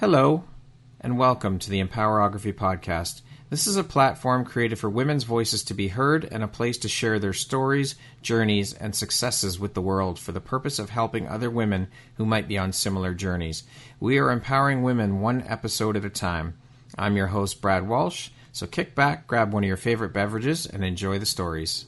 Hello, and welcome to the Empowerography Podcast. This is a platform created for women's voices to be heard and a place to share their stories, journeys, and successes with the world for the purpose of helping other women who might be on similar journeys. We are empowering women one episode at a time. I'm your host, Brad Walsh, so kick back, grab one of your favorite beverages, and enjoy the stories.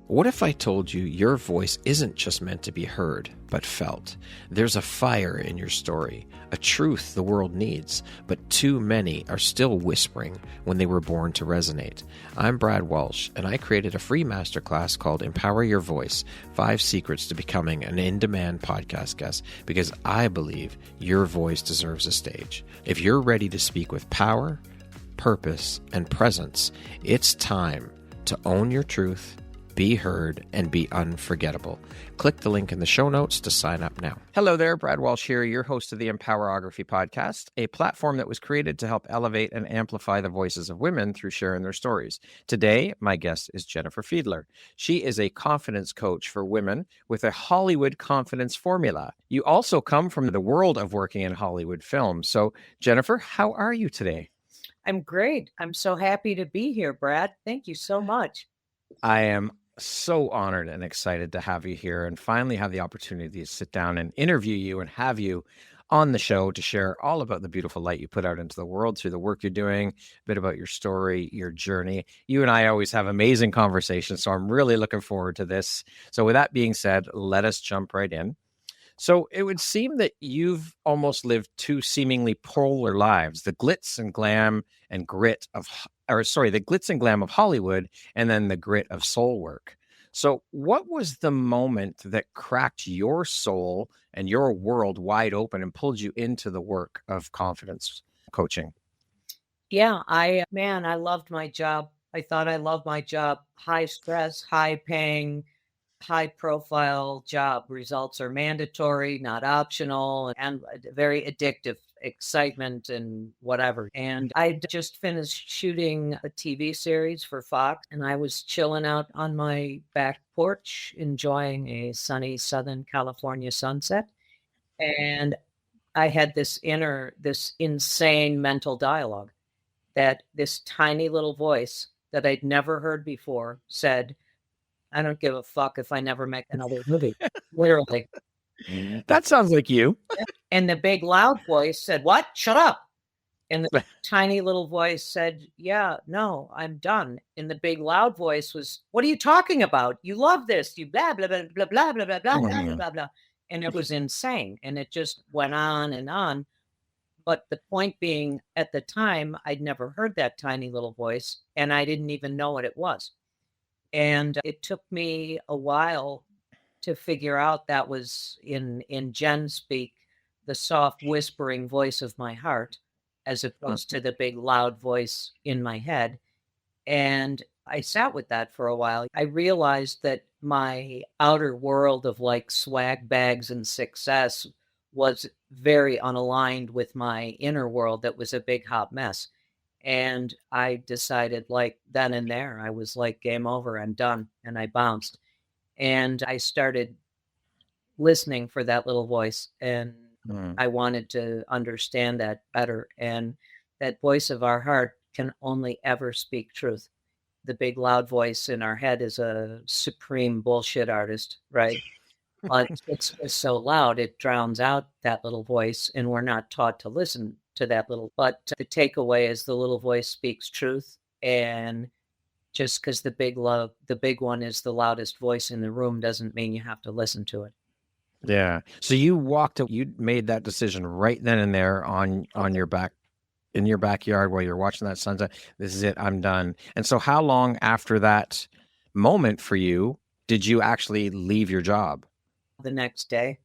What if I told you your voice isn't just meant to be heard, but felt? There's a fire in your story, a truth the world needs, but too many are still whispering when they were born to resonate. I'm Brad Walsh, and I created a free masterclass called Empower Your Voice, 5 Secrets to Becoming an In-Demand Podcast Guest, because I believe your voice deserves a stage. If you're ready to speak with power, purpose, and presence, it's time to own your truth, be heard, and be unforgettable. Click the link in the show notes to sign up now. Hello there, Brad Walsh here, your host of the Empowerography Podcast, a platform that was created to help elevate and amplify the voices of women through sharing their stories. Today, my guest is Jennifer Fiedler. She is a confidence coach for women with a Hollywood confidence formula. You also come from the world of working in Hollywood film. So, Jennifer, how are you today? I'm great. I'm so happy to be here, Brad. Thank you so much. I am so honored and excited to have you here and finally have the opportunity to sit down and interview you and have you on the show to share all about the beautiful light you put out into the world through the work you're doing, a bit about your story, your journey. You and I always have amazing conversations, so I'm really looking forward to this. So with that being said, let us jump right in. So it would seem that you've almost lived two seemingly polar lives, the glitz and glam and grit of, the glitz and glam of Hollywood, and then the grit of soul work. So what was the moment that cracked your soul and your world wide open and pulled you into the work of confidence coaching? Yeah, I loved my job. I thought I loved my job. High stress, high paying, high profile job. Results are mandatory, not optional, and very addictive, excitement and whatever. And I just finished shooting a TV series for Fox, and I was chilling out on my back porch, enjoying a sunny Southern California sunset. And I had this insane mental dialogue that this tiny little voice that I'd never heard before said, I don't give a fuck if I never make another movie. Literally. That sounds like you. And the big loud voice said, what? Shut up. And the tiny little voice said, yeah, no, I'm done. And the big loud voice was, what are you talking about? You love this. You blah, blah, blah, blah, blah, blah, blah, blah, blah, blah, blah. And it was insane. And it just went on and on. But the point being, at the time, I'd never heard that tiny little voice, and I didn't even know what it was. And it took me a while to figure out that was in Jen speak, the soft whispering voice of my heart, as opposed to the big loud voice in my head. And I sat with that for a while. I realized that my outer world of like swag bags and success was very unaligned with my inner world that was a big hot mess. And I decided like then and there, I was like, game over, I'm done. And I bounced. And I started listening for that little voice. And I wanted to understand that better. And that voice of our heart can only ever speak truth. The big loud voice in our head is a supreme bullshit artist, right? But it's so loud, it drowns out that little voice. And we're not taught to listen to that little, but the takeaway is the little voice speaks truth. And just because the big one is the loudest voice in the room doesn't mean you have to listen to it. Yeah. So you made that decision right then and there on your back, in your backyard while you're watching that sunset. This is it. I'm done. And so how long after that moment for you did you actually leave your job? The next day.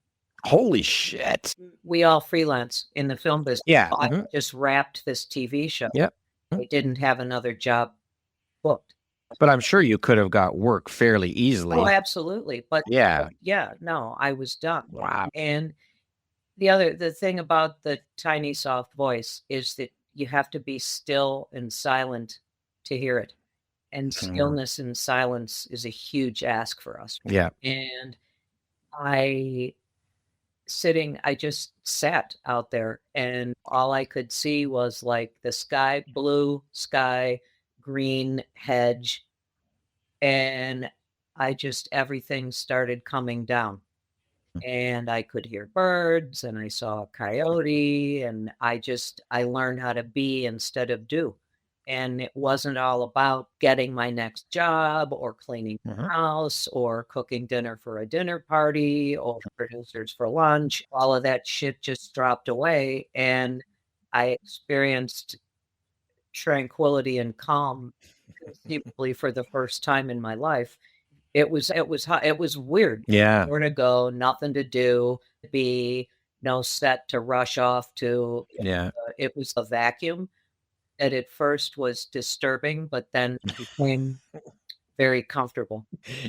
Holy shit. We all freelance in the film business. Yeah. I just wrapped this TV show. Yep. I didn't have another job booked. But I'm sure you could have got work fairly easily. Oh, absolutely. But yeah, no, I was done. Wow. And the thing about the tiny soft voice is that you have to be still and silent to hear it. And stillness and silence is a huge ask for us. Yeah. And I just sat out there, and all I could see was like the sky, blue sky, green hedge, and everything started coming down. And I could hear birds, and I saw a coyote, and I learned how to be instead of do. And it wasn't all about getting my next job or cleaning the house or cooking dinner for a dinner party or producers for lunch. All of that shit just dropped away, and I experienced tranquility and calm conceivably for the first time in my life. It was weird. Yeah. Nowhere to go, nothing to do, be no set to rush off to. Yeah. It was a vacuum that at first was disturbing, but then became very comfortable.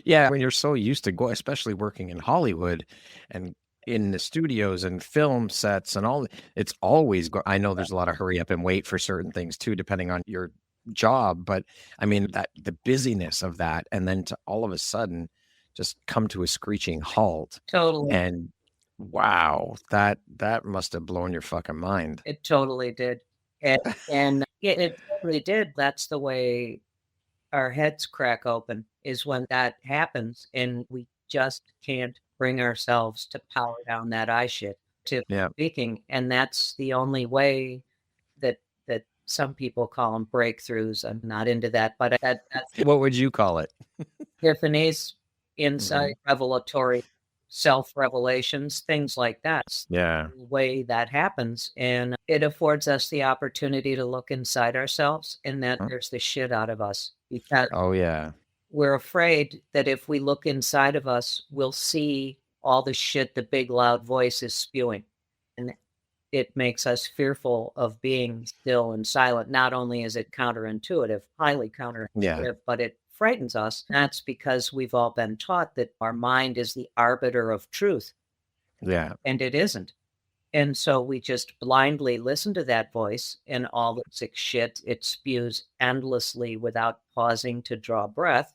Yeah. When you're so used to go, especially working in Hollywood and in the studios and film sets and all, it's always I know there's a lot of hurry up and wait for certain things too, depending on your job. But I mean, that the busyness of that, and then to all of a sudden just come to a screeching halt. Totally. And wow, that must have blown your fucking mind. It totally did. And it totally did. That's the way our heads crack open, is when that happens, and we just can't bring ourselves to power down that eye shit to speaking. And that's the only way that some people call them breakthroughs. I'm not into that, but that's What would you call it? epiphanies, insight, revelatory, self-revelations, things like that. Yeah. The way that happens. And it affords us the opportunity to look inside ourselves, and that there's the shit out of us, because we're afraid that if we look inside of us, we'll see all the shit the big loud voice is spewing. And it makes us fearful of being still and silent. Not only is it counterintuitive, highly counterintuitive, but it frightens us. That's because we've all been taught that our mind is the arbiter of truth. Yeah. And it isn't. And so we just blindly listen to that voice and all the sick shit it spews endlessly without pausing to draw breath.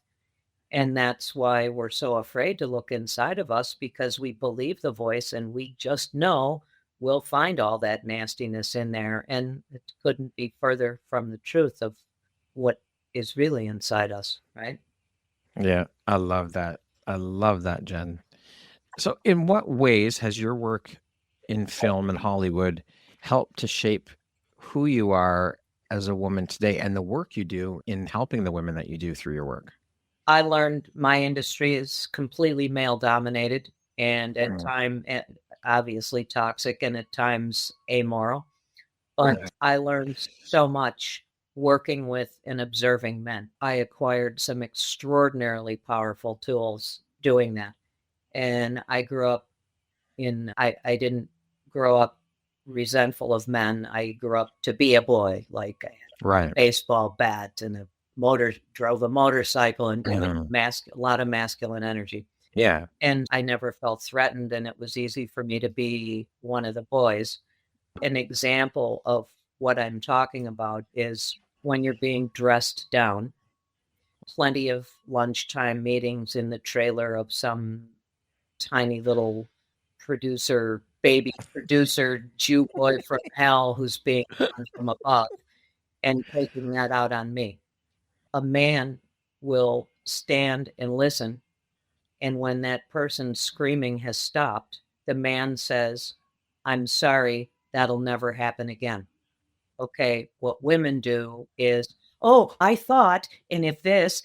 And that's why we're so afraid to look inside of us, because we believe the voice and we just know we'll find all that nastiness in there. And it couldn't be further from the truth of what is really inside us, right? Yeah, I love that. I love that, Jen. So in what ways has your work in film and Hollywood helped to shape who you are as a woman today, and the work you do in helping the women that you do through your work? I learned my industry is completely male dominated, and at times obviously toxic, and at times amoral. But I learned so much working with and observing men. I acquired some extraordinarily powerful tools doing that. And I grew up I didn't grow up resentful of men. I grew up to be a boy, like I had a baseball bat and drove a motorcycle, and a lot of masculine energy. Yeah. And I never felt threatened, and it was easy for me to be one of the boys. An example of what I'm talking about is when you're being dressed down, plenty of lunchtime meetings in the trailer of some tiny little baby producer, Jew boy from hell who's being run from above and taking that out on me. A man will stand and listen, and when that person screaming has stopped, the man says, "I'm sorry, that'll never happen again." Okay, what women do is, "Oh, I thought, and if this,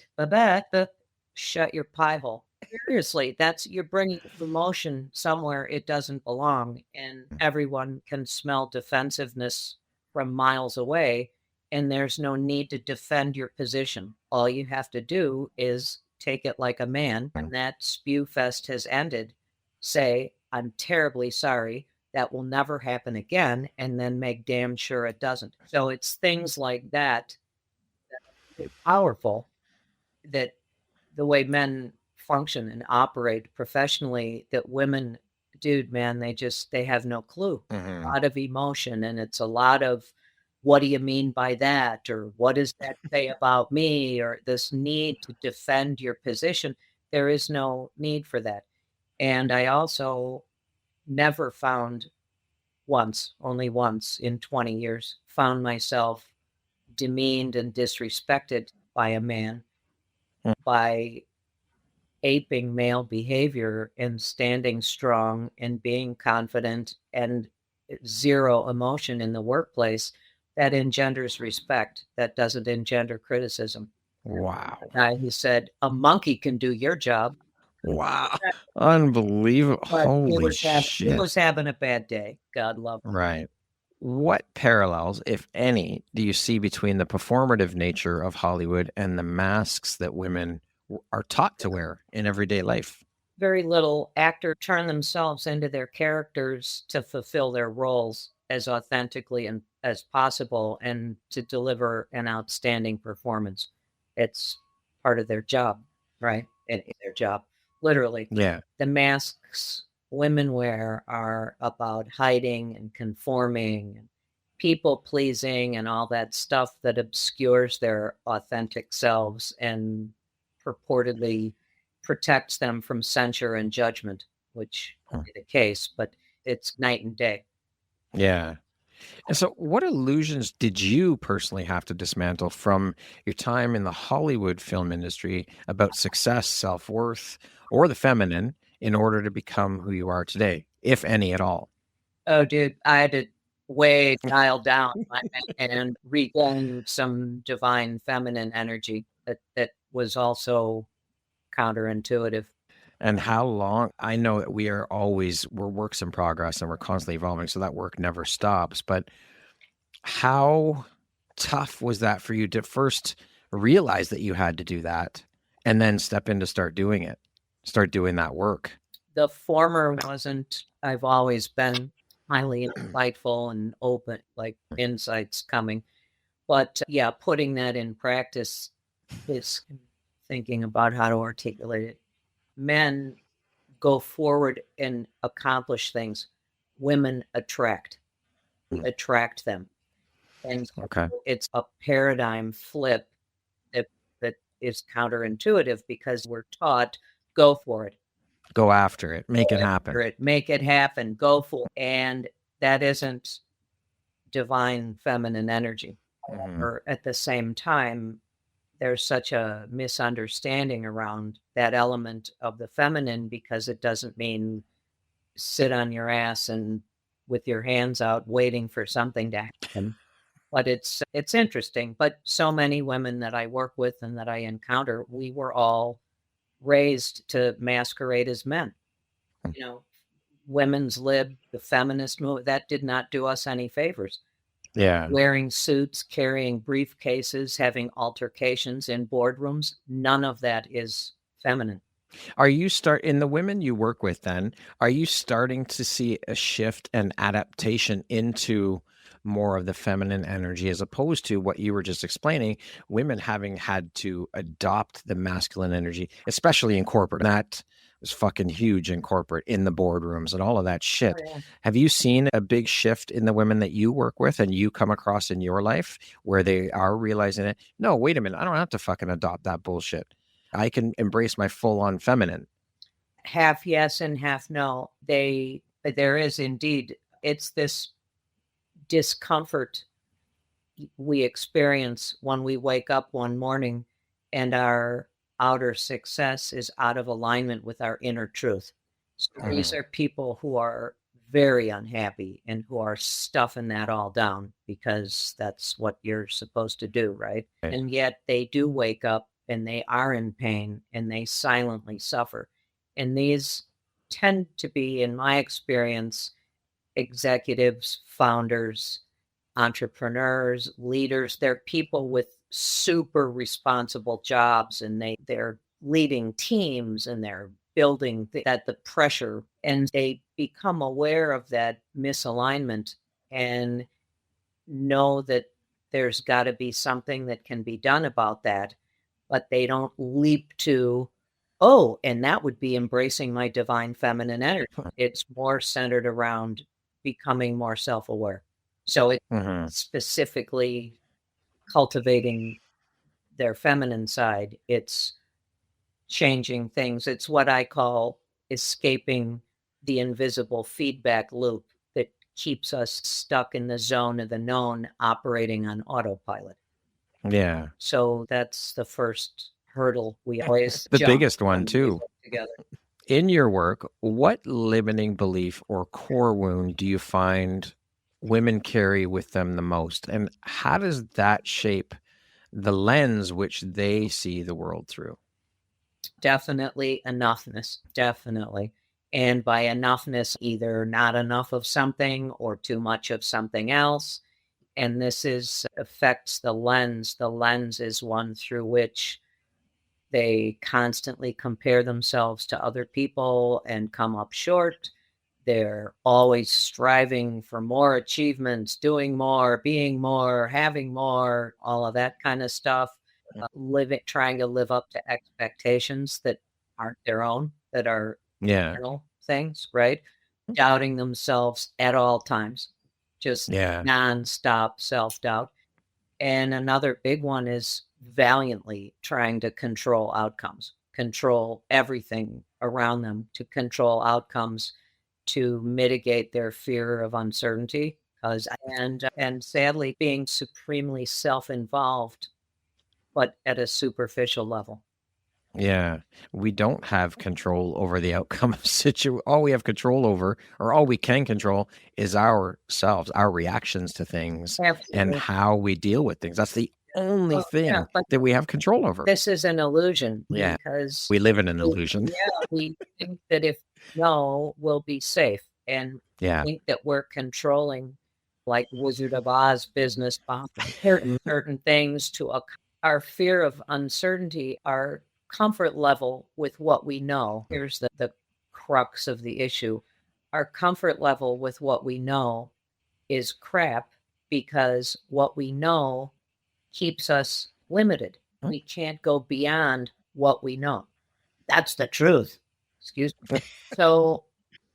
shut your pie hole." Seriously, you're bringing emotion somewhere it doesn't belong, and everyone can smell defensiveness from miles away, and there's no need to defend your position. All you have to do is take it like a man. When that spew fest has ended, say, "I'm terribly sorry. That will never happen again," and then make damn sure it doesn't. So it's things like that that are powerful, that the way men function and operate professionally, that women, dude, man, they have no clue. A lot of emotion, and it's a lot of what do you mean by that? Or what does that say about me? Or this need to defend your position. There is no need for that. And I also never found only once in 20 years, found myself demeaned and disrespected by a man by aping male behavior and standing strong and being confident and zero emotion in the workplace. That engenders respect. That doesn't engender criticism. Wow. The guy who said, a monkey can do your job. Wow. Unbelievable. But he Holy was shit. having a bad day. God love him. Right. What parallels, if any, do you see between the performative nature of Hollywood and the masks that women are taught to wear in everyday life? Very little. Actors turn themselves into their characters to fulfill their roles as authentically and as possible and to deliver an outstanding performance. It's part of their job, right? It's their job, literally. Yeah. The masks women wear are about hiding and conforming and people pleasing and all that stuff that obscures their authentic selves and purportedly protects them from censure and judgment, which is the case, but it's night and day. Yeah. And so, what illusions did you personally have to dismantle from your time in the Hollywood film industry about success, self worth, or the feminine in order to become who you are today, if any at all? Oh, dude, I had to way dial down and regain some divine feminine energy that was also counterintuitive. And how long? I know that we're works in progress and we're constantly evolving, so that work never stops. But how tough was that for you to first realize that you had to do that and then step in to start doing that work? The former wasn't. I've always been highly insightful and open, like insights coming. But yeah, putting that in practice is thinking about how to articulate it. Men go forward and accomplish things. Women attract them. And Okay. it's a paradigm flip that is counterintuitive because we're taught, go for it. Go after it, make it happen. Make it happen, go for it. And that isn't divine feminine energy. Or at the same time, there's such a misunderstanding around that element of the feminine because it doesn't mean sit on your ass and with your hands out waiting for something to happen. But it's interesting. But so many women that I work with and that I encounter, we were all raised to masquerade as men. You know, women's lib, the feminist movement, that did not do us any favors. Yeah. Wearing suits, carrying briefcases, having altercations in boardrooms, none of that is feminine. Are you in the women you work with then, are you starting to see a shift and adaptation into more of the feminine energy as opposed to what you were just explaining, women having had to adopt the masculine energy, especially in corporate? That was fucking huge in corporate, in the boardrooms and all of that shit. Oh, yeah. Have you seen a big shift in the women that you work with and you come across in your life where they are realizing it? No, wait a minute. I don't have to fucking adopt that bullshit. I can embrace my full-on feminine. Half yes and half no. There is indeed, it's this discomfort we experience when we wake up one morning and our outer success is out of alignment with our inner truth. So these are people who are very unhappy and who are stuffing that all down because that's what you're supposed to do, right? And yet they do wake up and they are in pain and they silently suffer. And these tend to be, in my experience, executives, founders, entrepreneurs, leaders. They're people with super responsible jobs and they're leading teams and they're building the pressure, and they become aware of that misalignment and know that there's got to be something that can be done about that, but they don't leap to, oh, and that would be embracing my divine feminine energy. It's more centered around becoming more self-aware. So it's Mhm. specifically cultivating their feminine side. It's changing things. It's what I call escaping the invisible feedback loop that keeps us stuck in the zone of the known, operating on autopilot. Yeah. So that's the first hurdle we always The jump biggest one when we too. work together. In your work, what limiting belief or core wound do you find women carry with them the most? And how does that shape the lens which they see the world through? Definitely enoughness, definitely. And by enoughness, either not enough of something or too much of something else. And this is affects the lens. The lens is one through which they constantly compare themselves to other people and come up short. They're always striving for more achievements, doing more, being more, having more, all of that kind of stuff. Living, trying to live up to expectations that aren't their own, that are Yeah. external things, right? Doubting themselves at all times, just Yeah. nonstop self doubt. And another big one is valiantly trying to control outcomes, control everything around them, to control outcomes, to mitigate their fear of uncertainty. And sadly, being supremely self-involved, but at a superficial level. Yeah. We don't have control over the outcome of all we have control over, or all we can control, is ourselves, our reactions to things and Absolutely. how we deal with things. That's the only Oh, yeah, thing but that we have control over. this is an illusion Yeah. because We live in an we, illusion. yeah, we think that if no, we'll be safe, and Yeah. think that we're controlling, like Wizard of Oz business behind certain things to our fear of uncertainty, our comfort level with what we know. Here's the crux of the issue. Our comfort level with what we know is crap because what we know keeps us limited. We can't go beyond what we know. That's the truth. Excuse me. So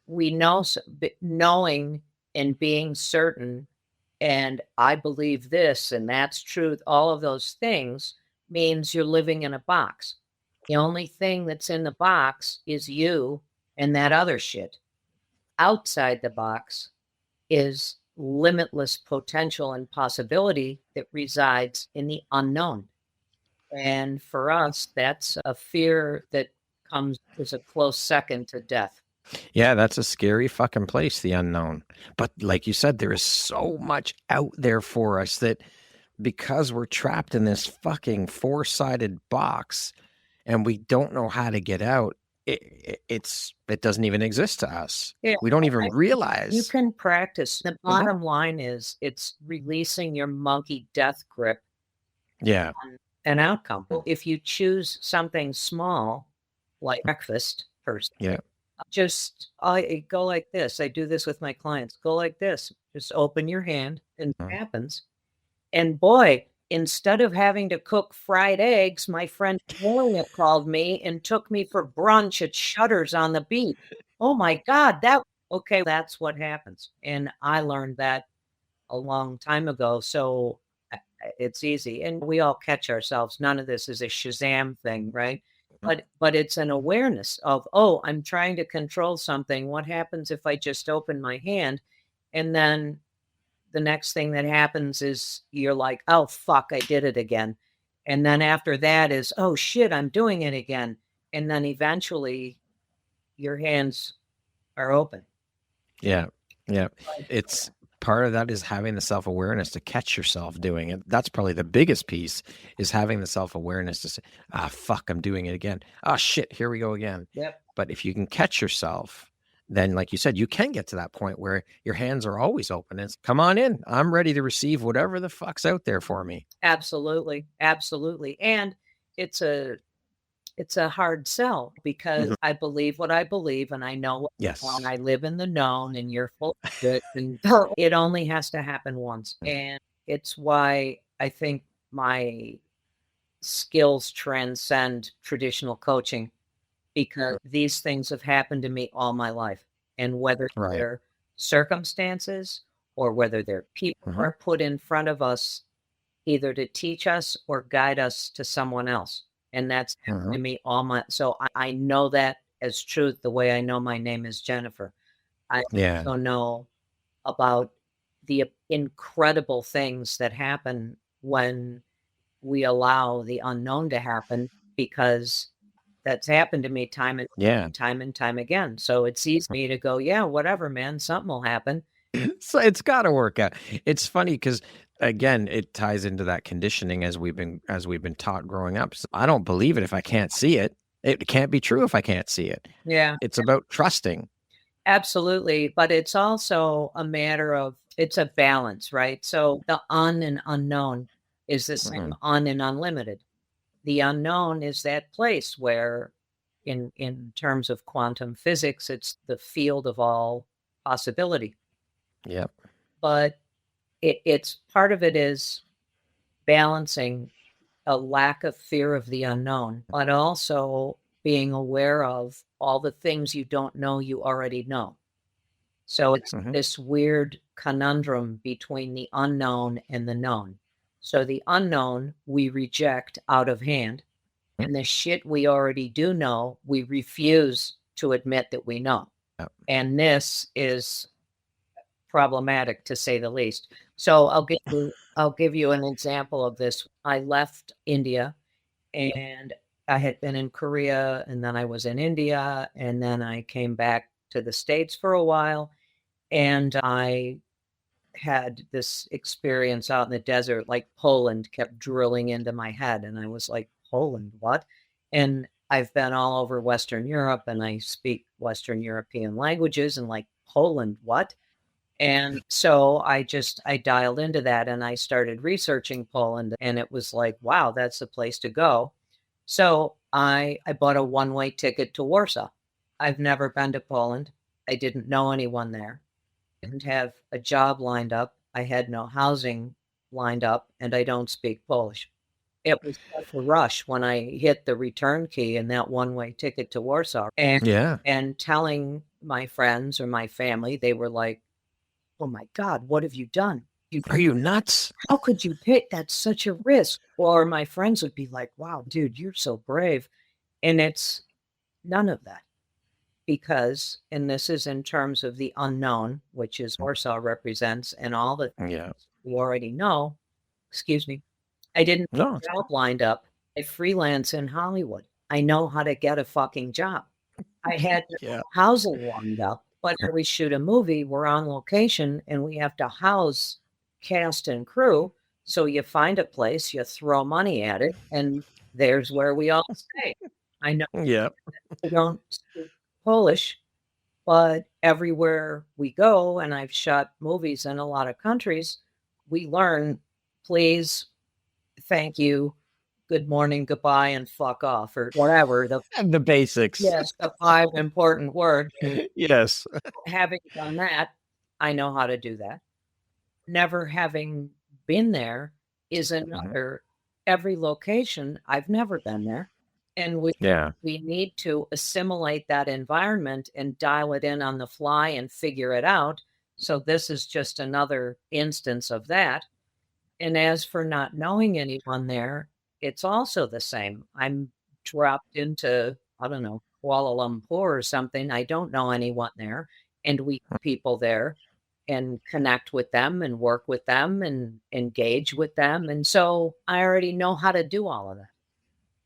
we know, knowing and being certain, and I believe this and that's truth, all of those things means you're living in a box. The only thing that's in the box is you and that other shit. Outside the box is limitless potential and possibility that resides in the unknown. And for us, that's a fear that comes as a close second to death. Yeah, that's a scary fucking place, the unknown. But like you said, there is so much out there for us that because we're trapped in this fucking four-sided box and we don't know how to get out, it doesn't even exist to us. Yeah, We don't even you realize. can practice. The bottom line is it's releasing your monkey death grip Yeah. on an outcome. If you choose something small, like breakfast, first, Yeah. just I go like this. I do this with my clients. Go like this. Just open your hand and it happens. And boy, instead of having to cook fried eggs, my friend Julia called me and took me for brunch at Shutters on the beach. Oh my God, that's what happens. And I learned that a long time ago. So it's easy. And we all catch ourselves. None of this is a Shazam thing, right? But it's an awareness of, oh, I'm trying to control something. What happens if I just open my hand? And then the next thing that happens is you're like, oh, fuck, I did it again. And then after that is, oh, shit, I'm doing it again. And then eventually your hands are open. Yeah. Yeah. It's part of that is having the self-awareness to catch yourself doing it. That's probably the biggest piece, is having the self-awareness to say, ah, fuck, I'm doing it again. Ah, shit, here we go again. Yep. But if you can catch yourself, then like you said, you can get to that point where your hands are always open. It's come on in. I'm ready to receive whatever the fuck's out there for me. Absolutely. Absolutely. And it's a hard sell because I believe what I believe and I know what Yes. and I live in the known and you're full of shit and it only has to happen once. And it's why I think my skills transcend traditional coaching because these things have happened to me all my life. And whether Right. they're circumstances or whether they're people are put in front of us either to teach us or guide us to someone else. And that's happened to me so I know that as truth, the way I know my name is Jennifer. I Yeah. also know about the incredible things that happen when we allow the unknown to happen, because that's happened to me time Yeah. and time again. So it's easy for me to go, yeah, whatever, man, something will happen. So it's got to work out. It's funny because again, it ties into that conditioning as we've been taught growing up. So I don't believe it if I can't see it. It can't be true if I can't see it. Yeah, It's about trusting. absolutely. But it's also a matter of it's a balance, right? So the and unknown is the same and unlimited. The unknown is that place where in terms of quantum physics, it's the field of all possibility. Yep. But it's part of it is balancing a lack of fear of the unknown, but also being aware of all the things you don't know you already know. So it's this weird conundrum between the unknown and the known. So the unknown we reject out of hand, and the shit we already do know, we refuse to admit that we know. Yep. And this is problematic to say the least. So I'll give you an example of this. I left India and I had been in Korea, and then I was in India, and then I came back to the States for a while, and I had this experience out in the desert, like Poland kept drilling into my head, and I was like, Poland, what? And I've been all over Western Europe, and I speak Western European languages, and like, Poland, what? And so I dialed into that and I started researching Poland, and it was like, wow, that's the place to go. So I bought a one-way ticket to Warsaw. I've never been to Poland. I didn't know anyone there. Didn't have a job lined up. I had no housing lined up, and I don't speak Polish. It was such a rush when I hit the return key in that one-way ticket to Warsaw. Yeah. And telling my friends or my family, they were like, oh my God, what have you done? Are you nuts? How could you pick? That's such a risk. Or my friends would be like, wow, dude, you're so brave. And it's none of that, because, and this is in terms of the unknown, which is Warsaw represents, and all the Yeah. things you already know. Excuse me. I didn't have No. a job lined up. I freelance in Hollywood. I know how to get a fucking job. I had Yeah. housing lined up, but when we shoot a movie, we're on location and we have to house cast and crew. So you find a place, you throw money at it, and there's where we all stay. I know Yeah. I don't speak Polish, but everywhere we go, and I've shot movies in a lot of countries, we learn, please, thank you, good morning, goodbye, and fuck off, or whatever. And the basics. Yes, the 5 important words. Yes. Having done that, I know how to do that. Never having been there is another. Every location, I've never been there. And we need to assimilate that environment and dial it in on the fly and figure it out. So this is just another instance of that. And as for not knowing anyone there, it's also the same. I'm dropped into, I don't know, Kuala Lumpur or something. I don't know anyone there. And we have people there and connect with them and work with them and engage with them. And so I already know how to do all of that.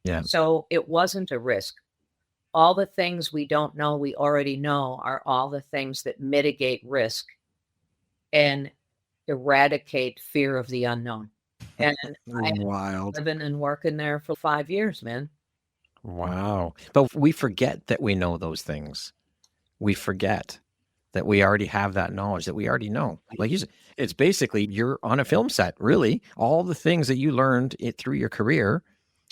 Yeah. So it wasn't a risk. All the things we don't know, we already know, are all the things that mitigate risk and eradicate fear of the unknown. And I've Wild. been living and working there for 5 years, man. Wow. But we forget that we know those things. We forget that we already have that knowledge, that we already know. Like you said, it's basically you're on a film set, really. All the things that you learned through your career,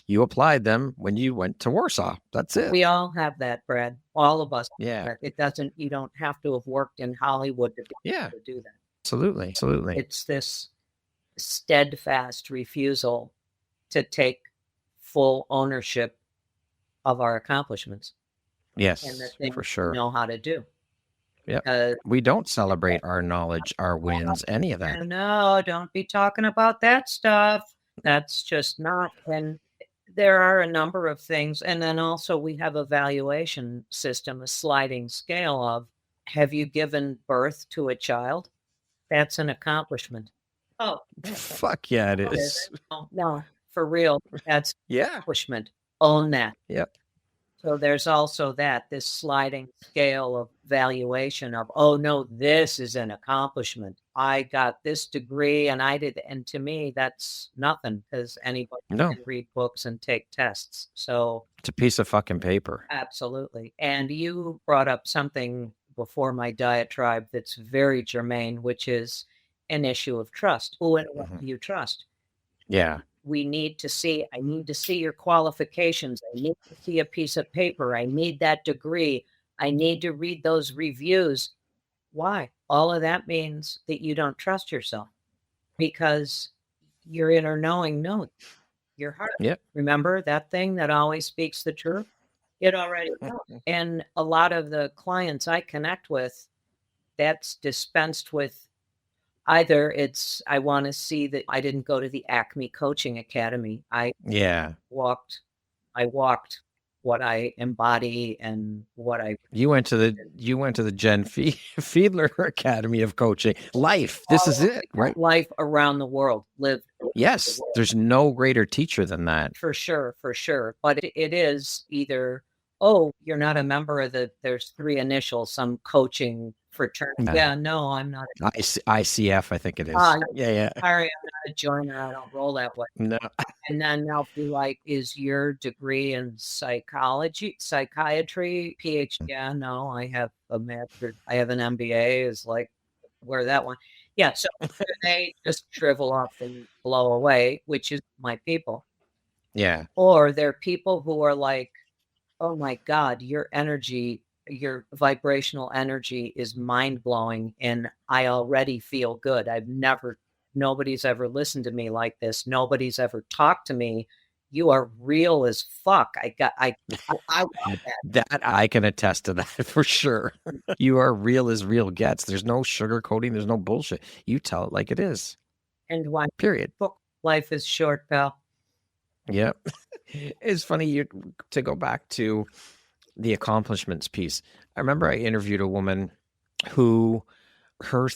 you applied them when you went to Warsaw. That's it. We all have that, Brad. All of us. Yeah. It doesn't, you don't have to have worked in Hollywood to be able to do that. Absolutely. Absolutely. It's this steadfast refusal to take full ownership of our accomplishments. Yes, And the things for sure. we know how to do. Yep. We don't celebrate our knowledge, our wins, any of that. No, don't be talking about that stuff. That's just not. And there are a number of things. And then also we have a valuation system, a sliding scale of, have you given birth to a child? That's an accomplishment. Oh, Fuck yeah, it is. no, for real. That's Yeah. accomplishment. Own that. Yep. So there's also this sliding scale of valuation of, oh no, this is an accomplishment. I got this degree and I did. And to me, that's nothing because anybody No, can read books and take tests. So it's a piece of fucking paper. absolutely. And you brought up something before my diatribe that's very germane, which is an issue of trust. Who and what do you trust? Yeah. I need to see your qualifications. I need to see a piece of paper. I need that degree. I need to read those reviews. Why? All of that means that you don't trust yourself because your inner knowing knows. Your heart. Yep. Remember that thing that always speaks the truth? It already knows. And a lot of the clients I connect with, that's dispensed with. Either it's, I want to see that I didn't go to the Acme Coaching Academy. I walked what I embody and what I. You went to the Jen Fiedler Academy of Coaching. Life. This is it, right? Life around the world. Live. Yes. There's no greater teacher than that. For sure. But it is either, oh, you're not a member of there's 3 initials, some coaching fraternity. Yeah, no, I'm not. ICF, I think it is. Yeah. Sorry, I'm not a joiner. I don't roll that way. No. And then they'll be like, is your degree in psychiatry, PhD? Yeah, no, I have a master's. I have an MBA. Is like, where that one? Yeah, so they just shrivel up and blow away, which is my people. Yeah. Or they're people who are like, oh my God, your energy, your vibrational energy is mind-blowing and I already feel good. Nobody's ever listened to me like this. Nobody's ever talked to me. You are real as fuck. I want that. That I can attest to that for sure. You are real as real gets. There's no sugarcoating. There's no bullshit. You tell it like it is. And why? Period. Life is short, pal. Yep. It's funny to go back to the accomplishments piece. I remember I interviewed a woman who her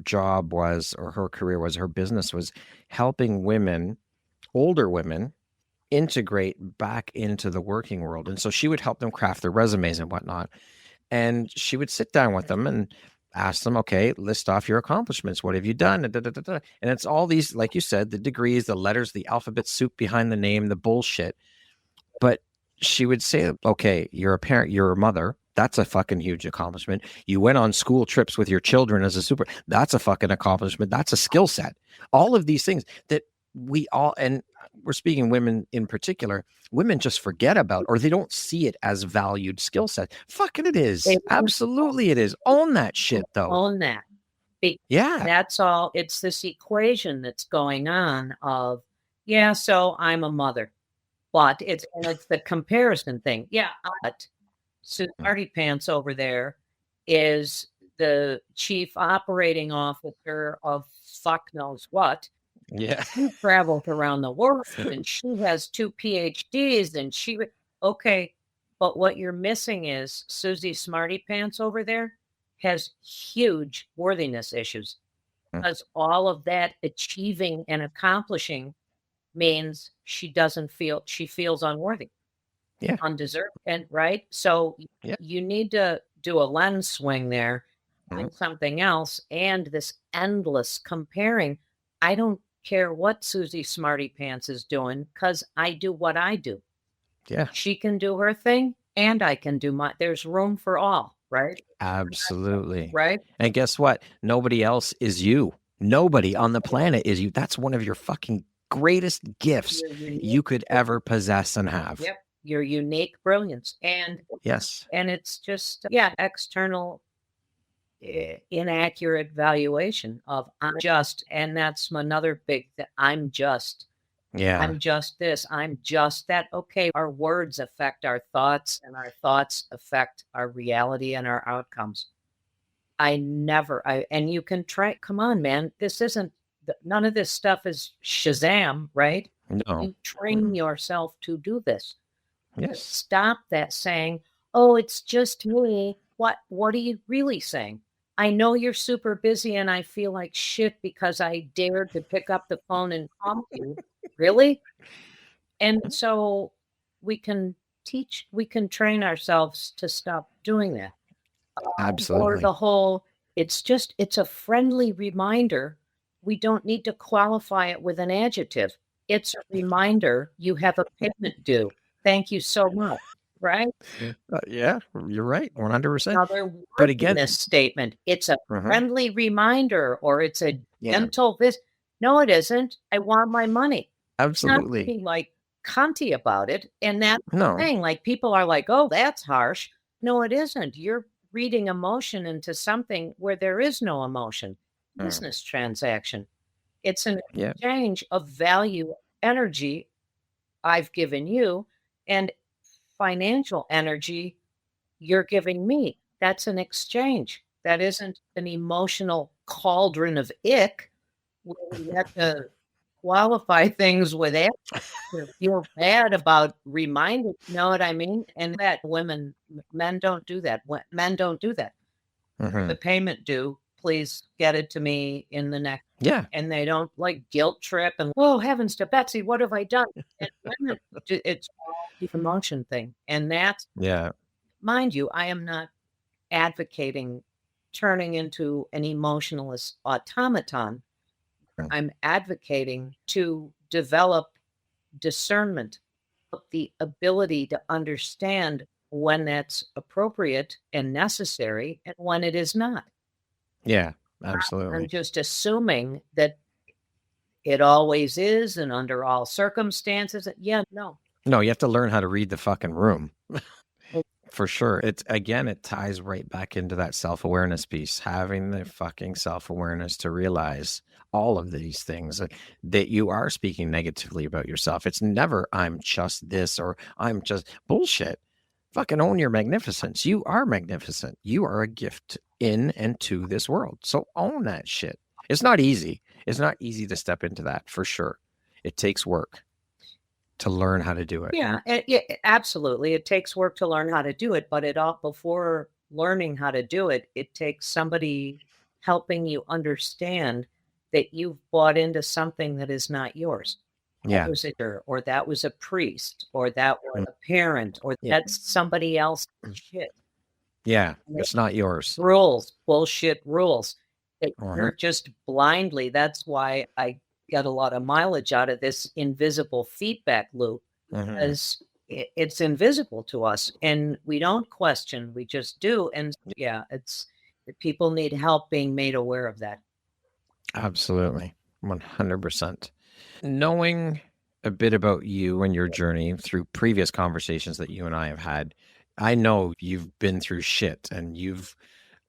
job was, or her career was, her business was helping women, older women, integrate back into the working world. And so she would help them craft their resumes and whatnot. And she would sit down with them and ask them, okay, list off your accomplishments. What have you done? And it's all these, like you said, the degrees, the letters, the alphabet soup behind the name, the bullshit. But she would say, okay, you're a parent, you're a mother. That's a fucking huge accomplishment. You went on school trips with your children that's a fucking accomplishment. That's a skill set. All of these things that we all, and we're speaking women in particular, women just forget about, or they don't see it as valued skill set. Fucking it is. Absolutely it is. Own that shit though. Own that. Yeah. That's all. It's this equation that's going on of, yeah, so I'm a mother. But it's the comparison thing. Yeah, but Smarty Pants over there is the chief operating officer of fuck knows what. Yeah. She travels around the world and she has 2 PhDs and okay. But what you're missing is Susie Smarty Pants over there has huge worthiness issues because all of that achieving and accomplishing means she feels unworthy, undeserved, and right. So you need to do a lens swing there, find something else, and this endless comparing. I don't care what Susie Smarty Pants is doing because I do what I do. Yeah, she can do her thing, and I can do my. There's room for all, right? Absolutely, right. And guess what? Nobody else is you. Nobody on the planet is you. That's one of your fucking greatest gifts you could ever possess and have. Yep. Your unique brilliance. And yes. And it's just, external inaccurate valuation of I'm just, and that's another big thing. I'm just. Yeah. I'm just this. I'm just that. Okay. Our words affect our thoughts and our thoughts affect our reality and our outcomes. And you can try, come on, man, none of this stuff is Shazam, right? No. You train yourself to do this. Yes. Stop that saying, oh, it's just me. What are you really saying? I know you're super busy and I feel like shit because I dared to pick up the phone and call you. Really? And so we can train ourselves to stop doing that. Or Absolutely. the whole, it's a friendly reminder. We don't need to qualify it with an adjective. It's a reminder you have a payment due. Thank you so much. Right? Yeah, you're right. 100%. Another But again, worthiness statement. It's a Mhm. friendly reminder, or it's a Yeah. gentle visit. No, it isn't. I want my money. It's not Absolutely. being like cunty about it. And that's the No. thing. Like, people are like, oh, that's harsh. No, it isn't. You're reading emotion into something where there is no emotion. Mm. Business transaction. It's an Yeah. exchange of value, energy I've given you, and financial energy you're giving me. That's an exchange. That isn't an emotional cauldron of ick where we have to qualify things with to feel bad about reminding, you know what I mean? And that men don't do that. Men don't do that. Mhm. The payment due, please get it to me in the next. Yeah. And they don't like guilt trip and, oh, heavens to Betsy, what have I done? And women, it's all the emotion thing. And that's, Yeah. mind you, I am not advocating turning into an emotionless automaton. Mm. I'm advocating to develop discernment, the ability to understand when that's appropriate and necessary and when it is not. Yeah. I'm Absolutely. just assuming that it always is and under all circumstances. Yeah, no. No, you have to learn how to read the fucking room. Mm. For sure. It ties right back into that self-awareness piece, having the fucking self-awareness to realize all of these things that you are speaking negatively about yourself. It's never, I'm just this, or I'm just bullshit. Fucking own your magnificence. You are magnificent. You are a gift in and to this world. So own that shit. It's not easy. It's not easy to step into that, for sure. It takes work to learn how to do it. Yeah, absolutely. It takes work to learn how to do it, but before learning how to do it, it takes somebody helping you understand that you've bought into something that is not yours. Yeah. Or that was a priest, or that was Mm. a parent, or Yeah. that's somebody else's shit. Yeah. It's not yours. Rules, bullshit rules. You're Uh-huh. just blindly. That's why I get a lot of mileage out of this invisible feedback loop, Mhm. because it's invisible to us and we don't question, we just do. And yeah, people need help being made aware of that. Absolutely. 100%. Knowing a bit about you and your journey through previous conversations that you and I have had, I know you've been through shit and you've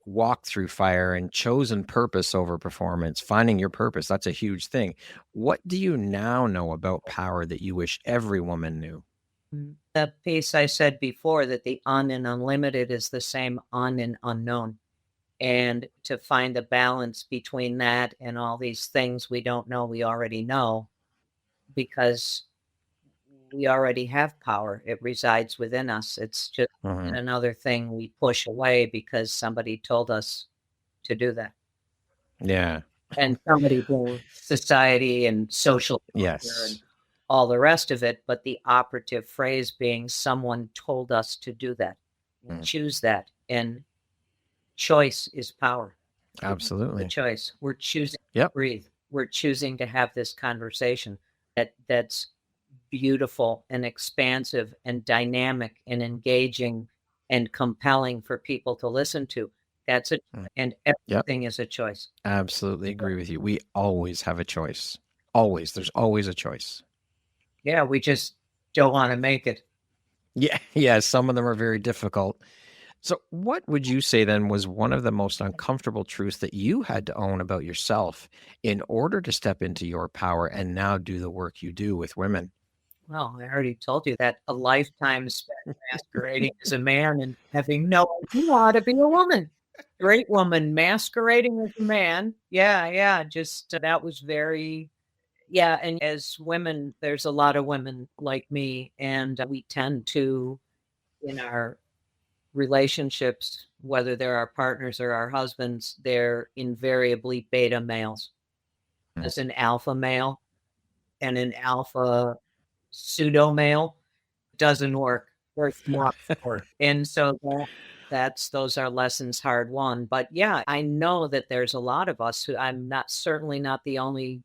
walked through fire and chosen purpose over performance. Finding your purpose, that's a huge thing. What do you now know about power that you wish every woman knew? The piece I said before, that the un and unlimited is the same un and unknown. And to find the balance between that and all these things we don't know, we already know, because we already have power. It resides within us. It's just Mhm. another thing we push away because somebody told us to do that. Yeah. And somebody being society and social culture and Yes. all the rest of it, but the operative phrase being someone told us to do that. Mm. Choose that. And choice is power. The Absolutely. choice. We're choosing to Yep. breathe. We're choosing to have this conversation that's beautiful and expansive and dynamic and engaging and compelling for people to listen to. That's it. Mm. And Yep. everything is a choice. Absolutely agree with you. We always have a choice. Always. There's always a choice. Yeah, we just don't want to make it. Yeah. Yeah. Some of them are very difficult. So, what would you say then was one of the most uncomfortable truths that you had to own about yourself in order to step into your power and now do the work you do with women? Well, I already told you that a lifetime spent masquerading as a man and having no idea how to be a woman. Great woman masquerading as a man. Yeah, just that was very yeah, and as women, there's a lot of women like me, and we tend to, in our relationships, whether they're our partners or our husbands, they're invariably beta males. Mm. As an alpha male and an alpha pseudo male doesn't work. There's more work. And so that's those are lessons hard won. But yeah, I know that there's a lot of us who I'm not certainly not the only,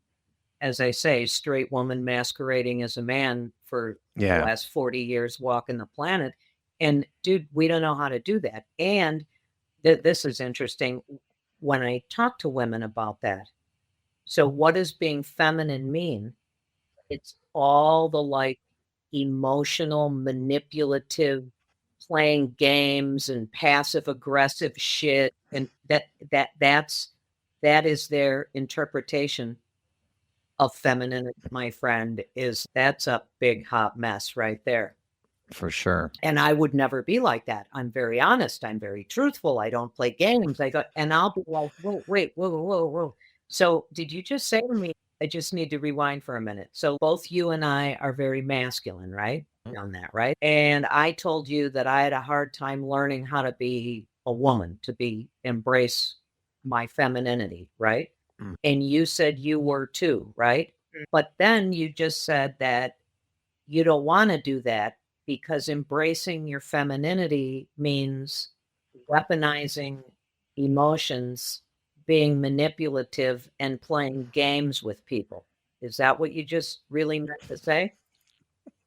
as I say, straight woman masquerading as a man for the Yeah, last 40 years walking the planet. And dude, we don't know how to do that. And this is interesting when I talk to women about that. So, what does being feminine mean? It's all the like emotional, manipulative, playing games and passive aggressive shit. And that is their interpretation of feminine, my friend, is that's a big hot mess right there. for sure. And I would never be like that. I'm very honest. I'm very truthful. I don't play games. I go, and I'll be like, whoa, wait, whoa. So did you just say to me, I just need to rewind for a minute. So both you and I are very masculine, right? On that, right? And I told you that I had a hard time learning how to be a woman, to be embrace my femininity, right? Mm. And you said you were too, right? But then you just said that you don't want to do that because embracing your femininity means weaponizing emotions, being manipulative, and playing games with people. Is that what you just really meant to say?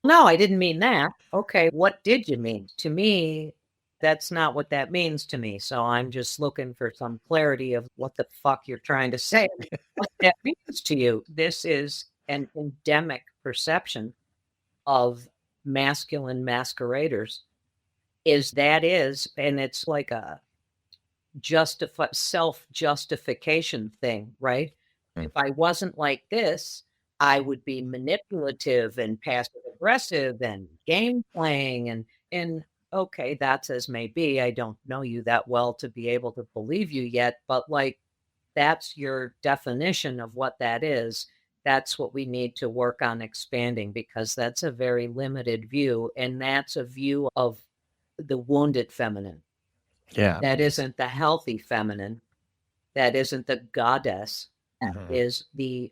No, I didn't mean that. Okay, what did you mean? To me, that's not what that means to me. So I'm just looking for some clarity of what the fuck you're trying to say, what that means to you. This is an endemic perception of masculine masqueraders and it's like a self-justification thing, right? Mm. If I wasn't like this, I would be manipulative and passive aggressive and game playing and okay, that's as may be. I don't know you that well to be able to believe you yet, but like that's your definition of what that is. That's what we need to work on expanding because that's a very limited view. And that's a view of the wounded feminine. Yeah. That isn't the healthy feminine. That isn't the goddess. That Mhm. is the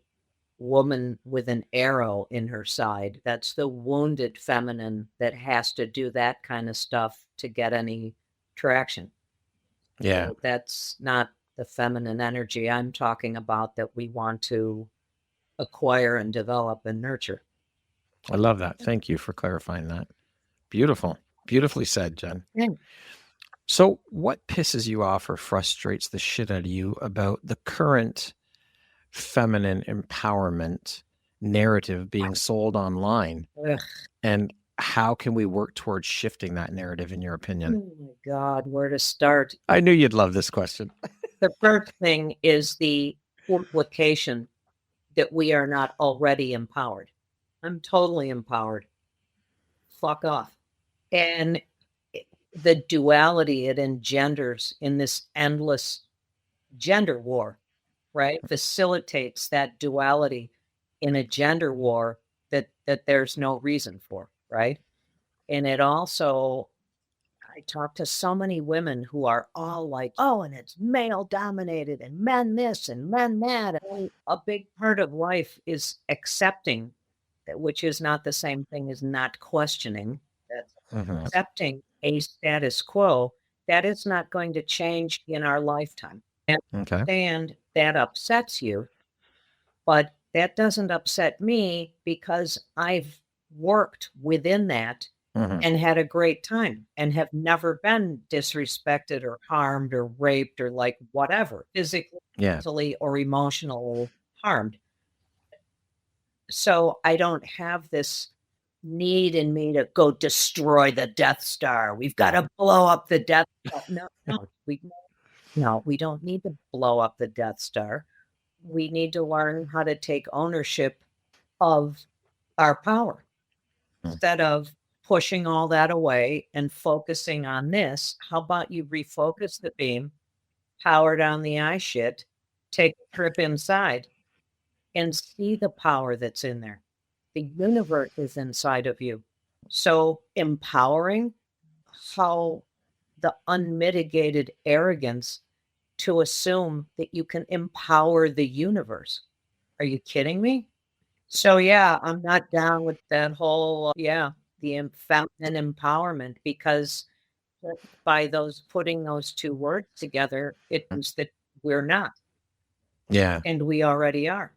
woman with an arrow in her side. That's the wounded feminine that has to do that kind of stuff to get any traction. Yeah. So that's not the feminine energy I'm talking about that we want to acquire and develop and nurture. I love that. Thank you for clarifying that. Beautiful. Beautifully said, Jen. Yeah. So, what pisses you off or frustrates the shit out of you about the current feminine empowerment narrative being sold online? Ugh. And how can we work towards shifting that narrative, in your opinion? Oh my God, where to start? I knew you'd love this question. The first thing is the implication that we are not already empowered. I'm totally empowered. Fuck off. And the duality it engenders in this endless gender war, right? Facilitates that duality in a gender war that there's no reason for, right? And it also I talk to so many women who are all like, oh, and it's male dominated and men this and men that. And a big part of life is accepting, which is not the same thing as not questioning. That's Mhm. accepting a status quo that is not going to change in our lifetime. And Okay. understand that upsets you, but that doesn't upset me because I've worked within that Mhm. and had a great time and have never been disrespected or harmed or raped or like whatever, physically, Yeah. mentally, or emotional harmed. So I don't have this need in me to go destroy the Death Star. We've got to blow up the Death Star. No, we don't need to blow up the Death Star. We need to learn how to take ownership of our power instead of pushing all that away and focusing on this. How about you refocus the beam power down the eye shit, take a trip inside and see the power that's in there. The universe is inside of you. So empowering, how the unmitigated arrogance to assume that you can empower the universe. Are you kidding me? So yeah, I'm not down with that whole the feminine empowerment, because by putting those two words together, it means that we're not, Yeah. and we already are.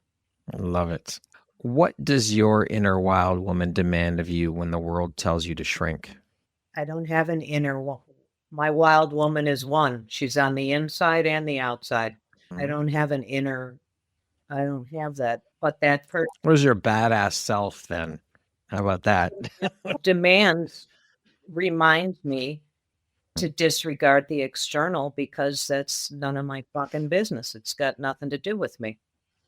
I love it. What does your inner wild woman demand of you when the world tells you to shrink? I don't have an inner my wild woman is one. She's on the inside and the outside. I don't have an inner, I don't have that. But that person Where's your badass self then? How about that? demands, reminds me to disregard the external, because that's none of my fucking business. It's got nothing to do with me.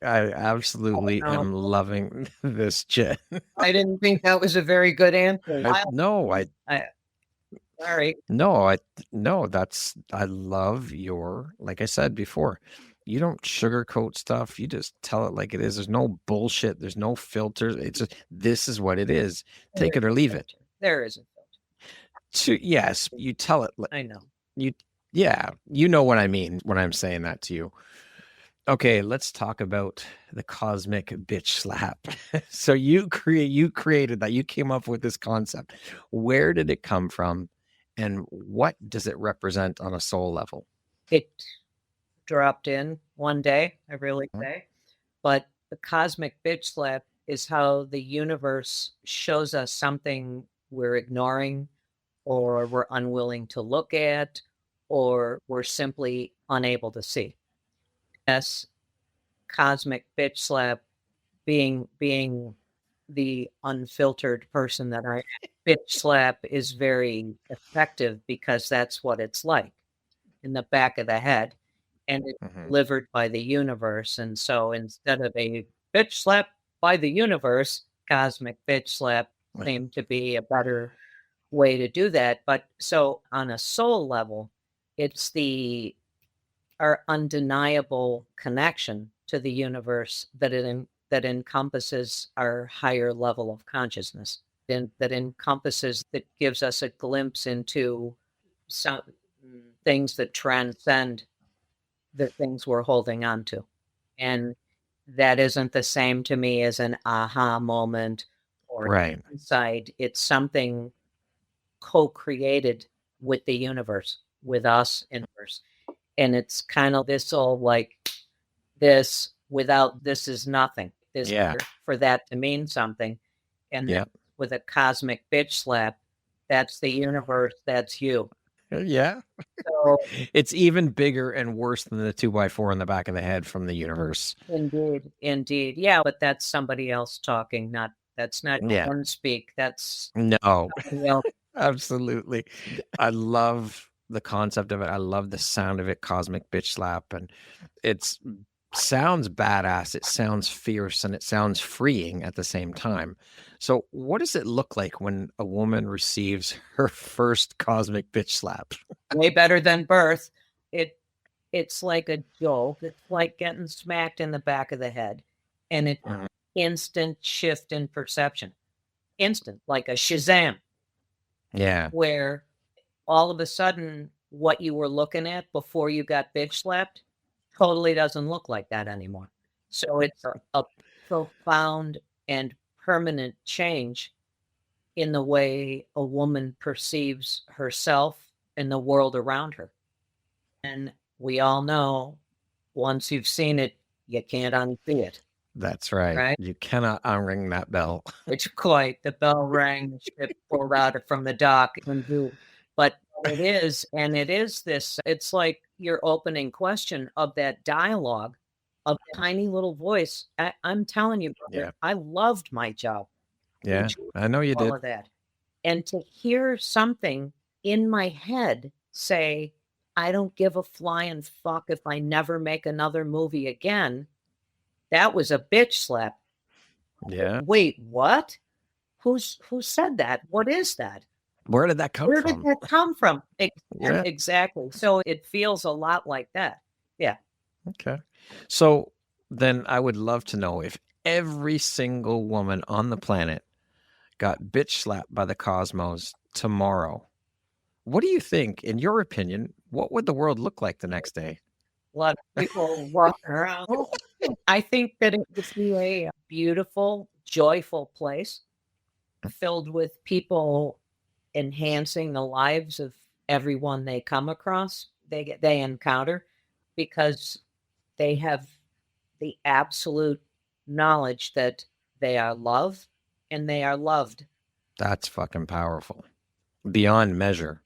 I absolutely am loving this, Jen. I didn't think that was a very good answer. Sorry. I love your, like I said before, you don't sugarcoat stuff. You just tell it like it is. There's no bullshit. There's no filters. It's just, this is what it is. Take it or leave it. There isn't. Yes, you tell it. I know. You know what I mean when I'm saying that to you. Okay, let's talk about the cosmic bitch slap. So you created that. You came up with this concept. Where did it come from, and what does it represent on a soul level? It dropped in one day, I really say. But the cosmic bitch slap is how the universe shows us something we're ignoring, or we're unwilling to look at, or we're simply unable to see. Yes, cosmic bitch slap, being the unfiltered person that I am, bitch slap is very effective, because that's what it's like, in the back of the head, and it's delivered by the universe. And so instead of a bitch slap by the universe, cosmic bitch slap seemed to be a better way to do that. But so on a soul level, it's our undeniable connection to the universe that encompasses our higher level of consciousness, and that gives us a glimpse into some things that transcend the things we're holding on to. And that isn't the same to me as an aha moment or insight. It's something co-created with the universe, with us in the universe. And it's kind of this all like this, without this is nothing. For that to mean something. And with a cosmic bitch slap, that's the universe, that's you. Yeah. So, it's even bigger and worse than the 2x4 in the back of the head from the universe. Indeed. Yeah, but that's somebody else talking, that's not one speak. That's no. Absolutely. I love the concept of it. I love the sound of it, cosmic bitch slap, and it sounds badass. It sounds fierce, and it sounds freeing at the same time. So what does it look like when a woman receives her first cosmic bitch slap? Way better than birth. It's like a joke. It's like getting smacked in the back of the head, and it's instant shift in perception. Instant, like a Shazam. Yeah. Where all of a sudden what you were looking at before you got bitch slapped totally doesn't look like that anymore. So it's a profound and permanent change in the way a woman perceives herself and the world around her. And we all know, once you've seen it, you can't unsee it. That's right. You cannot unring that bell. Which quite, the bell rang, the ship pulled out from the dock. But it is this, it's like your opening question of that dialogue of tiny little voice. I'm telling you, brother, I loved my job. Yeah, I know you did. All of that. And to hear something in my head say, I don't give a flying fuck if I never make another movie again. That was a bitch slap. Yeah. Wait, what? Who said that? What is that? Where did that come from? Where did that come from? Exactly. So it feels a lot like that. Yeah. Okay. So then I would love to know if every single woman on the planet got bitch slapped by the cosmos tomorrow. What do you think, in your opinion, what would the world look like the next day? A lot of people walking around. I think that it would be a beautiful, joyful place filled with people enhancing the lives of everyone they come across, they encounter, because they have the absolute knowledge that they are loved and they are loved. That's fucking powerful. Beyond measure.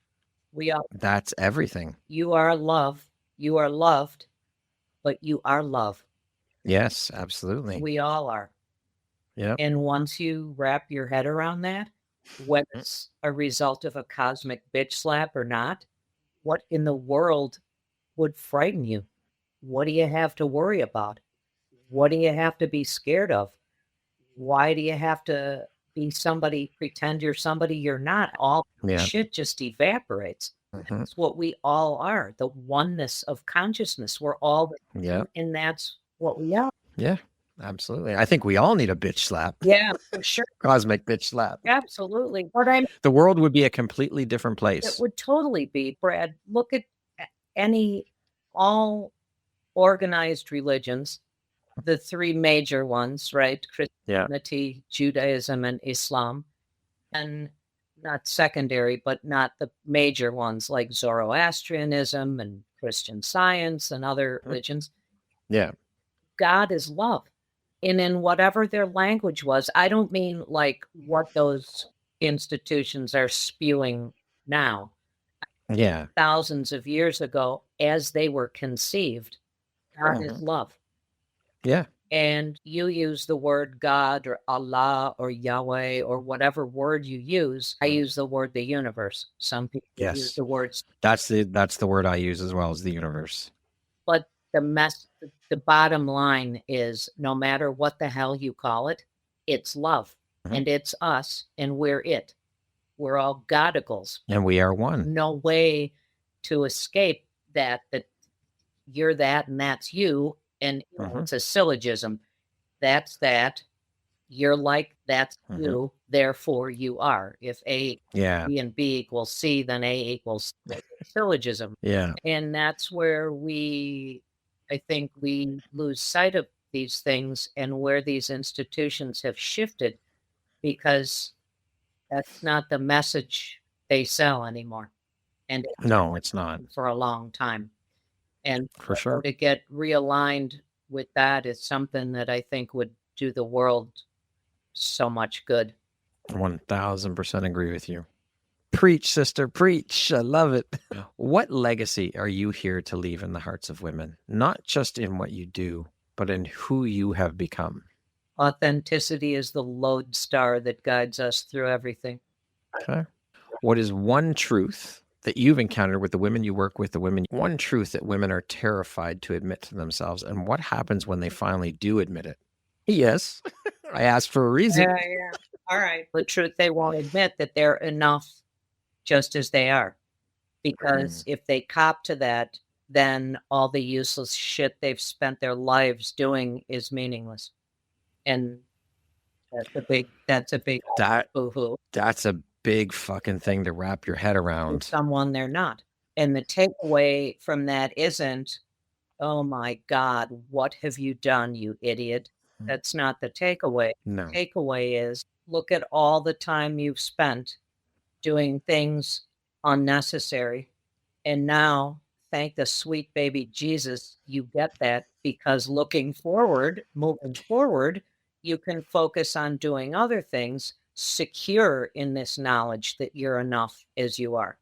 We are That's everything. You are love. You are loved, but you are love. Yes, absolutely. We all are. Yep. And once you wrap your head around that, whether it's a result of a cosmic bitch slap or not, what in the world would frighten you? What do you have to worry about? What do you have to be scared of? Why do you have to pretend you're somebody you're not? All Yeah. shit just evaporates. Mhm. That's what we all are, the oneness of consciousness. We're all, Yep. and that's what we are. Yeah, absolutely. I think we all need a bitch slap. Yeah, for sure. Cosmic bitch slap. Absolutely. What I'm The world would be a completely different It place. would totally be, Brad. Look at all organized religions, the three major ones, right? Yeah. Christianity, Judaism, and Islam. And not secondary, but not the major ones like Zoroastrianism and Christian Science and other religions. Yeah. God is love. And in whatever their language was, I don't mean like what those institutions are spewing now. Yeah. Thousands of years ago, as they were conceived, God is love. Yeah. And you use the word God or Allah or Yahweh or whatever word you use. I use the word the universe. Some people use Yes. the words, That's the word I use as well, as the universe. but the bottom line is no matter what the hell you call it, it's love. And it's us and we're it. We're all godigles. And we are one. No way to escape that you're that and that's you. And it's a syllogism. That's that. You're like that's you. Therefore, you are. If A, Yeah. B, and B equals C, then A equals syllogism. Yeah. And that's where I think we lose sight of these things and where these institutions have shifted, because that's not the message they sell anymore. And No, it's not. for a long time. And For sure. to get realigned with that is something that I think would do the world so much good. 1000% agree with you. Preach, sister, preach. I love it. What legacy are you here to leave in the hearts of women? Not just in what you do, but in who you have become. Authenticity is the lodestar that guides us through everything. Okay. What is one truth that you've encountered with the women you work with, one truth that women are terrified to admit to themselves, and what happens when they finally do admit it? Yes, I asked for a reason. Yeah. All right. The truth, they won't admit that they're enough just as they are. Because if they cop to that, then all the useless shit they've spent their lives doing is meaningless. And that's a big boo-hoo. That's a big fucking thing to wrap your head around. Someone they're not. And the takeaway from that isn't, oh my God, what have you done, you idiot? That's not the takeaway. No. The takeaway is, look at all the time you've spent doing things unnecessary. And now, thank the sweet baby Jesus, you get that, because moving forward, you can focus on doing other things, secure in this knowledge that you're enough as you are.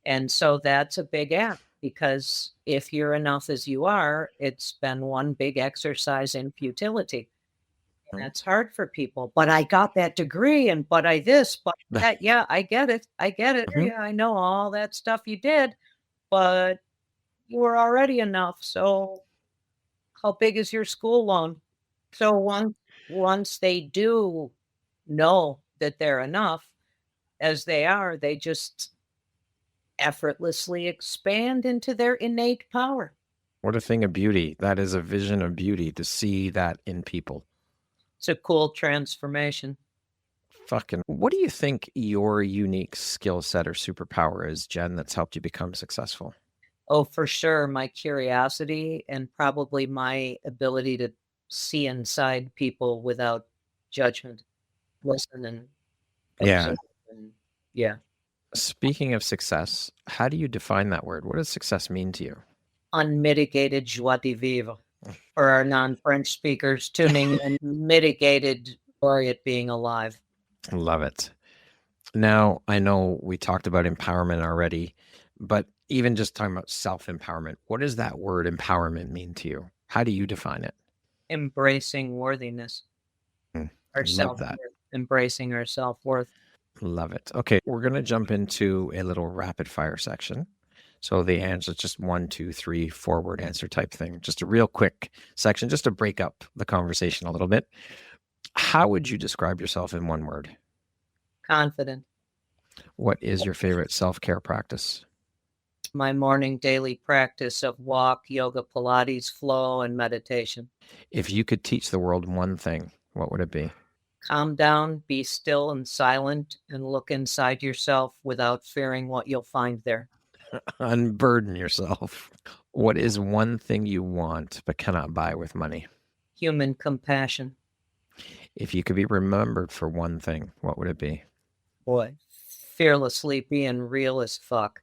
And so that's a big act, because if you're enough as you are, it's been one big exercise in futility. And that's hard for people. But I got that degree, and but I this, but that. Yeah, I get it. Yeah, I know all that stuff you did, but you were already enough. So how big is your school loan? So once they do know that they're enough as they are, they just effortlessly expand into their innate power. What a thing of beauty. That is a vision of beauty, to see that in people. It's a cool transformation. Fucking, what do you think your unique skill set or superpower is, Jen, that's helped you become successful? Oh, for sure, my curiosity and probably my ability to see inside people without judgment, listen and Yeah. observe. And yeah, Speaking of success, how do you define that word? What does success mean to you? unmitigated joie de vivre. For our non-French speakers tuning in, mitigated joy at being alive. Love it. Now, I know we talked about empowerment already, but even just talking about self-empowerment, what does that word empowerment mean to you? How do you define it? Embracing worthiness, our Love that. self-worth, embracing our self-worth. Love it. Okay, we're going to jump into a little rapid fire section. So the answer is just 1, 2, 3, 4-word answer type thing. Just a real quick section, just to break up the conversation a little bit. How would you describe yourself in one word? Confident. What is your favorite self-care practice? My morning daily practice of walk, yoga, Pilates, flow, and meditation. If you could teach the world one thing, what would it be? Calm down, be still and silent, and look inside yourself without fearing what you'll find there. Unburden yourself. What is one thing you want but cannot buy with money? Human compassion. If you could be remembered for one thing, what would it be? Boy, fearlessly being real as fuck.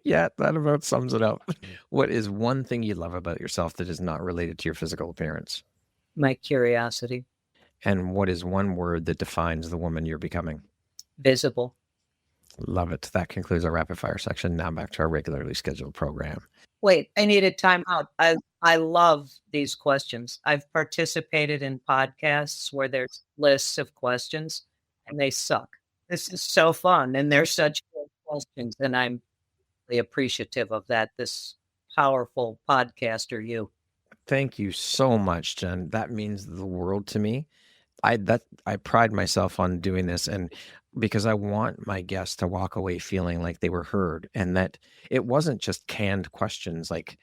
Yeah, that about sums it up. What is one thing you love about yourself that is not related to your physical appearance? My curiosity. And what is one word that defines the woman you're becoming? Visible. Love it. That concludes our rapid fire section. Now back to our regularly scheduled program. Wait, I needed time out. I love these questions. I've participated in podcasts where there's lists of questions and they suck. This is so fun and they're such good questions, and I'm really appreciative of that. This powerful podcaster, you. Thank you so much, Jen. That means the world to me. I pride myself on doing this, and because I want my guests to walk away feeling like they were heard, and that it wasn't just canned questions like,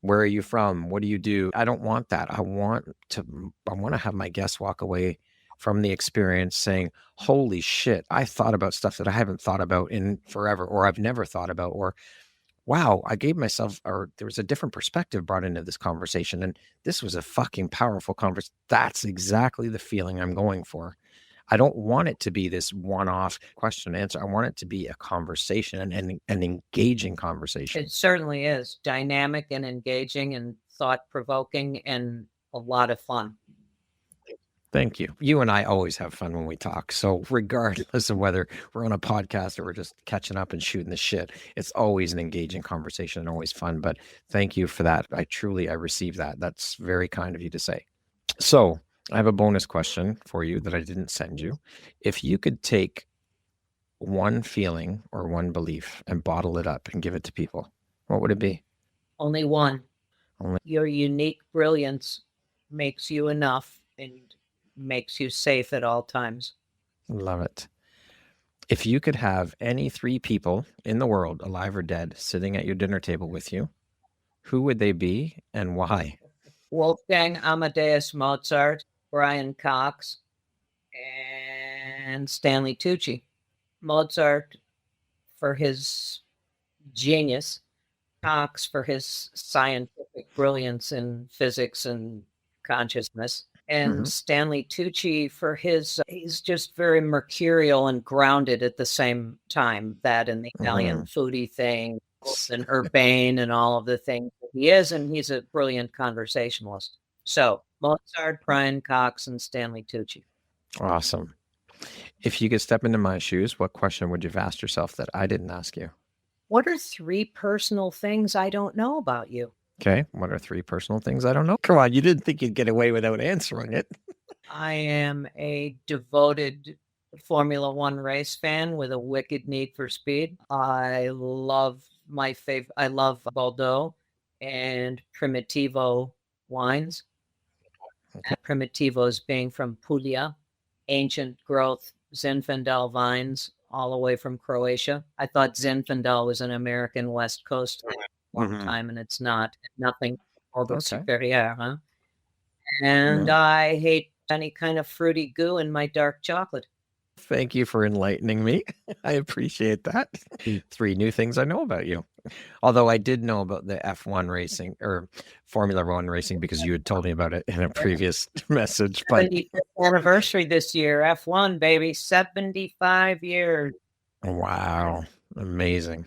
where are you from? What do you do? I don't want that. I want to have my guests walk away from the experience saying, holy shit, I thought about stuff that I haven't thought about in forever, or I've never thought about, or wow, I gave myself, or there was a different perspective brought into this conversation. And this was a fucking powerful conversation. That's exactly the feeling I'm going for. I don't want it to be this one-off question and answer. I want it to be a conversation, and an engaging conversation. It certainly is dynamic and engaging and thought-provoking and a lot of fun. Thank you. You and I always have fun when we talk. So regardless of whether we're on a podcast or we're just catching up and shooting the shit, it's always an engaging conversation and always fun. But thank you for that. I receive that. That's very kind of you to say. So I have a bonus question for you that I didn't send you. If you could take one feeling or one belief and bottle it up and give it to people, what would it be? Only one. Only. Your unique brilliance makes you enough and makes you safe at all times. Love it. If you could have any 3 people in the world, alive or dead, sitting at your dinner table with you, who would they be and why? Wolfgang Amadeus Mozart, Brian Cox, and Stanley Tucci. Mozart for his genius, Cox for his scientific brilliance in physics and consciousness, and Stanley Tucci for his, he's just very mercurial and grounded at the same time. That and the Italian foodie thing, and urbane and all of the things that he is, and he's a brilliant conversationalist. So Mozart, Brian Cox, and Stanley Tucci. Awesome. If you could step into my shoes, what question would you have asked yourself that I didn't ask you? What are 3 personal things I don't know about you? Okay. What are 3 personal things I don't know? Come on. You didn't think you'd get away without answering it. I am a devoted Formula One race fan with a wicked need for speed. I love I love Bordeaux and Primitivo wines. Okay. Primitivos being from Puglia, ancient growth Zinfandel vines all the way from Croatia. I thought Zinfandel was an American West Coast one time, and it's not. Nothing although Okay. superior, huh? And Yeah. I hate any kind of fruity goo in my dark chocolate. Thank you for enlightening me. I appreciate that. 3 new things I know about you. Although I did know about the F1 racing or Formula One racing because you had told me about it in a previous message. But 75th anniversary this year, F1, baby, 75 years. wow, amazing.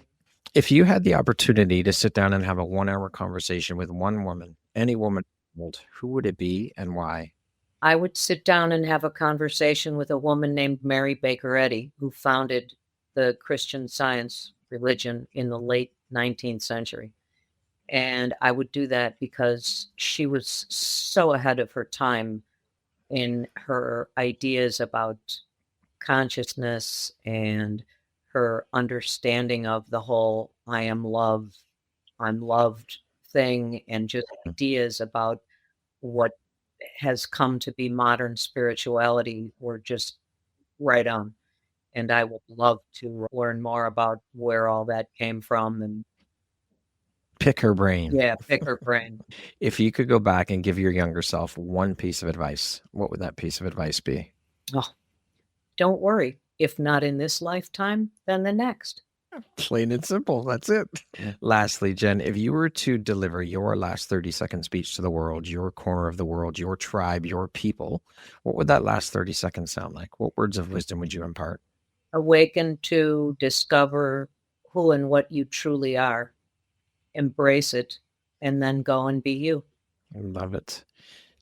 If you had the opportunity to sit down and have a 1-hour conversation with one woman, any woman in the world, who would it be and why? I would sit down and have a conversation with a woman named Mary Baker Eddy, who founded the Christian Science religion in the late 19th century. And I would do that because she was so ahead of her time in her ideas about consciousness and her understanding of the whole I am love, I'm loved thing, and just ideas about what has come to be modern spirituality were just right on. And I would love to learn more about where all that came from and Pick her brain. pick her brain. If you could go back and give your younger self one piece of advice, what would that piece of advice be? Oh, don't worry. If not in this lifetime, then the next. Plain and simple. That's it. Lastly, Jen, if you were to deliver your last 30-second speech to the world, your corner of the world, your tribe, your people, what would that last 30 seconds sound like? What words of wisdom would you impart? Awaken to discover who and what you truly are. Embrace it, and then go and be you. I love it.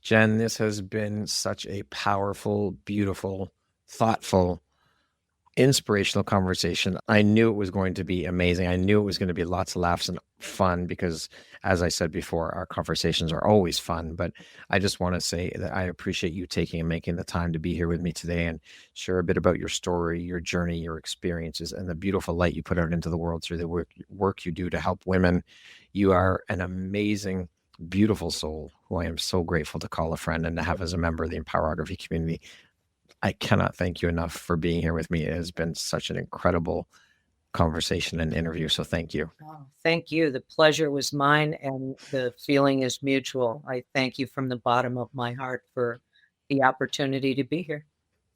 Jen, this has been such a powerful, beautiful, thoughtful, inspirational conversation. I knew it was going to be amazing. I knew it was going to be lots of laughs and fun because, as I said before, our conversations are always fun. But I just want to say that I appreciate you taking and making the time to be here with me today and share a bit about your story, your journey, your experiences, and the beautiful light you put out into the world through the work you do to help women. You are an amazing, beautiful soul who I am so grateful to call a friend and to have as a member of the Empowerography community. I cannot thank you enough for being here with me. It has been such an incredible conversation and interview. So thank you. Oh, thank you. The pleasure was mine and the feeling is mutual. I thank you from the bottom of my heart for the opportunity to be here.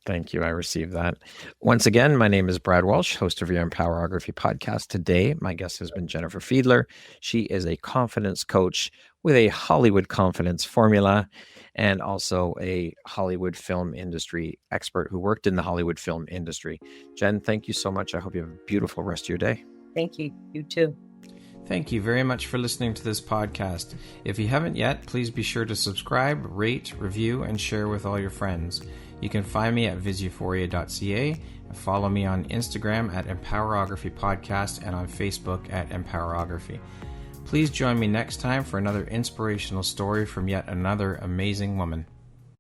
Thank you. I received that. Once again, my name is Brad Welsh, host of your Empowerography podcast. Today, my guest has been Jennifer Fiedler. She is a confidence coach with a Hollywood confidence formula and also a Hollywood film industry expert who worked in the Hollywood film industry. Jen, thank you so much. I hope you have a beautiful rest of your day. Thank you. You too. Thank you very much for listening to this podcast. If you haven't yet, please be sure to subscribe, rate, review, and share with all your friends. You can find me at viseuphoria.ca and follow me on Instagram at Empowerography Podcast and on Facebook at Empowerography. Please join me next time for another inspirational story from yet another amazing woman.